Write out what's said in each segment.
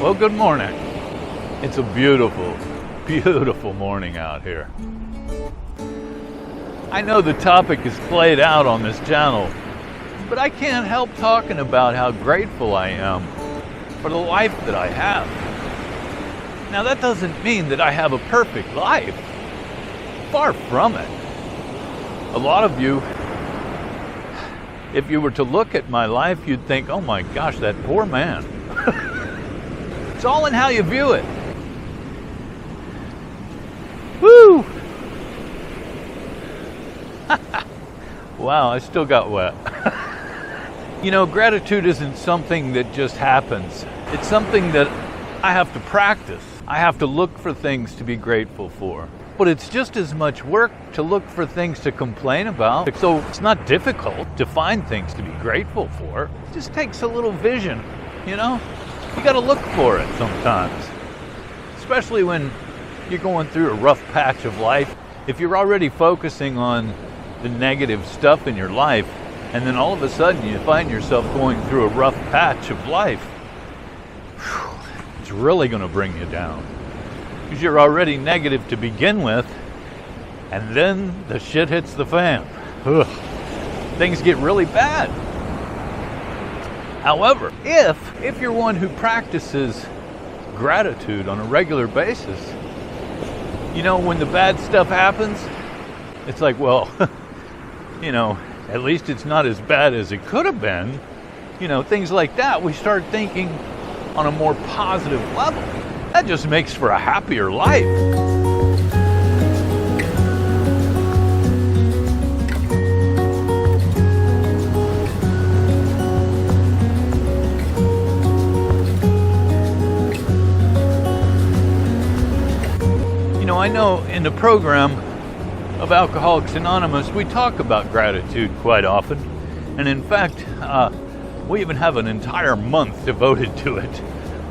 Well, good morning. It's a beautiful, beautiful morning out here. I know the topic is played out on this channel, but I can't help talking about how grateful I am for the life that I have. Now, that doesn't mean that I have a perfect life. Far from it. A lot of you, if you were to look at my life, you'd think, oh my gosh, that poor man. It's all in how you view it. Woo! Wow, I still got wet. You know, gratitude isn't something that just happens. It's something that I have to practice. I have to look for things to be grateful for. But it's just as much work to look for things to complain about. So it's not difficult to find things to be grateful for. It just takes a little vision, you know? You gotta look for it sometimes. Especially when you're going through a rough patch of life. If you're already focusing on the negative stuff in your life, and then all of a sudden you find yourself going through a rough patch of life, it's really gonna bring you down. Because you're already negative to begin with, and then the shit hits the fan. Ugh. Things get really bad. However, if you're one who practices gratitude on a regular basis, you know, when the bad stuff happens, it's like, well, you know, at least it's not as bad as it could have been. You know, things like that. We start thinking on a more positive level. That just makes for a happier life. I know in the program of Alcoholics Anonymous, we talk about gratitude quite often. And in fact, we even have an entire month devoted to it.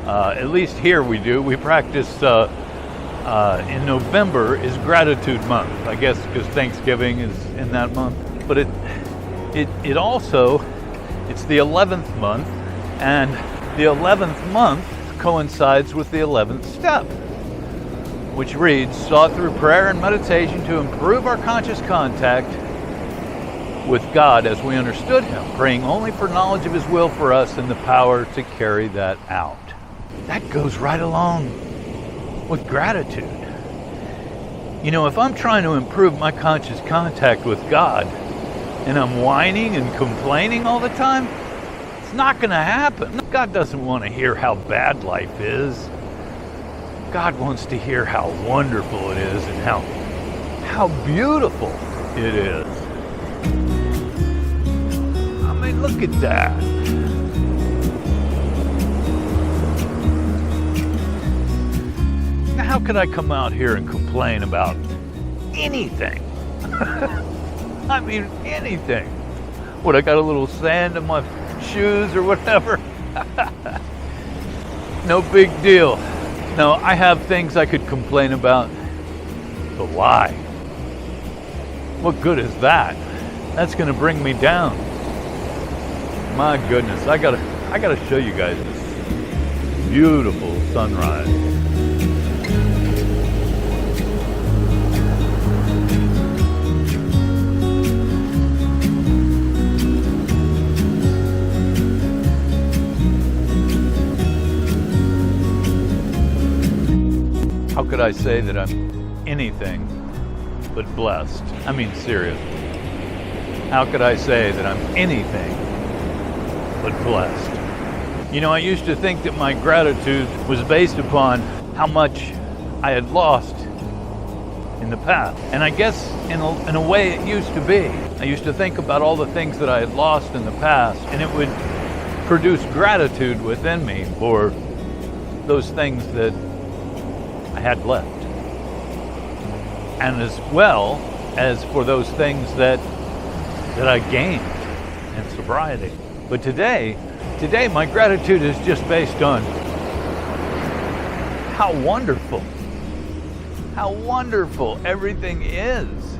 At least here we do. We practice in November is Gratitude Month, I guess because Thanksgiving is in that month. But it also, it's the 11th month, and the 11th month coincides with the 11th step, which reads, sought through prayer and meditation to improve our conscious contact with God as we understood Him, praying only for knowledge of His will for us and the power to carry that out. That goes right along with gratitude. You know, if I'm trying to improve my conscious contact with God and I'm whining and complaining all the time, it's not going to happen. God doesn't want to hear how bad life is. God wants to hear how wonderful it is and how beautiful it is. I mean, look at that. Now, how could I come out here and complain about anything? I mean, anything. What, I got a little sand in my shoes or whatever? No big deal. No, I have things I could complain about, but why? What good is that? That's going to bring me down. My goodness, I gotta show you guys this beautiful sunrise. How could I say that I'm anything but blessed? I mean, seriously. How could I say that I'm anything but blessed? You know, I used to think that my gratitude was based upon how much I had lost in the past. And I guess in a way it used to be. I used to think about all the things that I had lost in the past, and it would produce gratitude within me for those things that I had left, and as well as for those things that I gained in sobriety. But today my gratitude is just based on how wonderful everything is.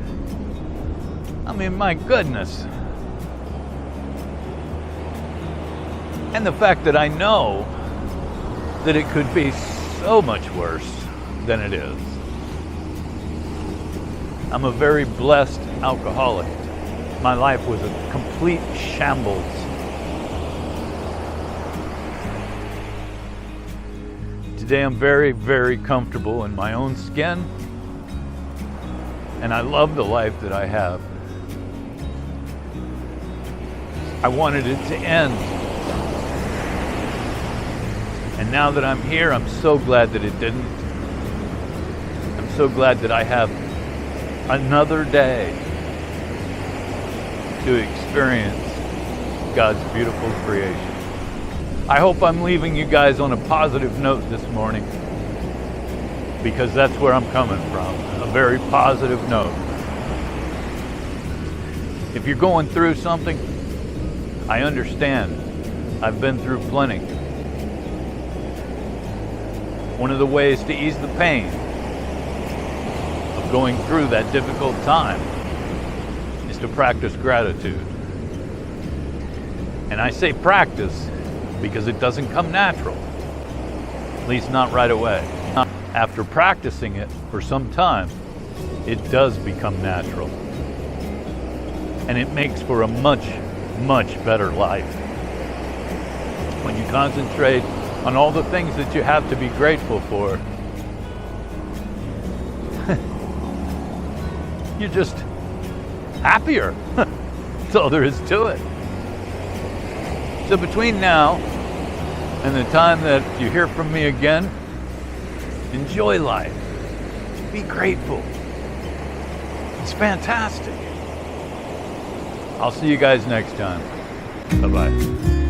I mean, my goodness. And the fact that I know that it could be so much worse than it is. I'm a very blessed alcoholic. My life was a complete shambles. Today I'm very, very comfortable in my own skin, and I love the life that I have. I wanted it to end. And now that I'm here, I'm so glad that it didn't. I'm so glad that I have another day to experience God's beautiful creation. I hope I'm leaving you guys on a positive note this morning, because that's where I'm coming from, a very positive note. If you're going through something, I understand. I've been through plenty. One of the ways to ease the pain of going through that difficult time is to practice gratitude. And I say practice because it doesn't come natural, at least not right away. After practicing it for some time, it does become natural. And it makes for a much, much better life. When you concentrate on all the things that you have to be grateful for, you're just happier. That's all there is to it. So between now and the time that you hear from me again, enjoy life. Be grateful. It's fantastic. I'll see you guys next time. Bye-bye.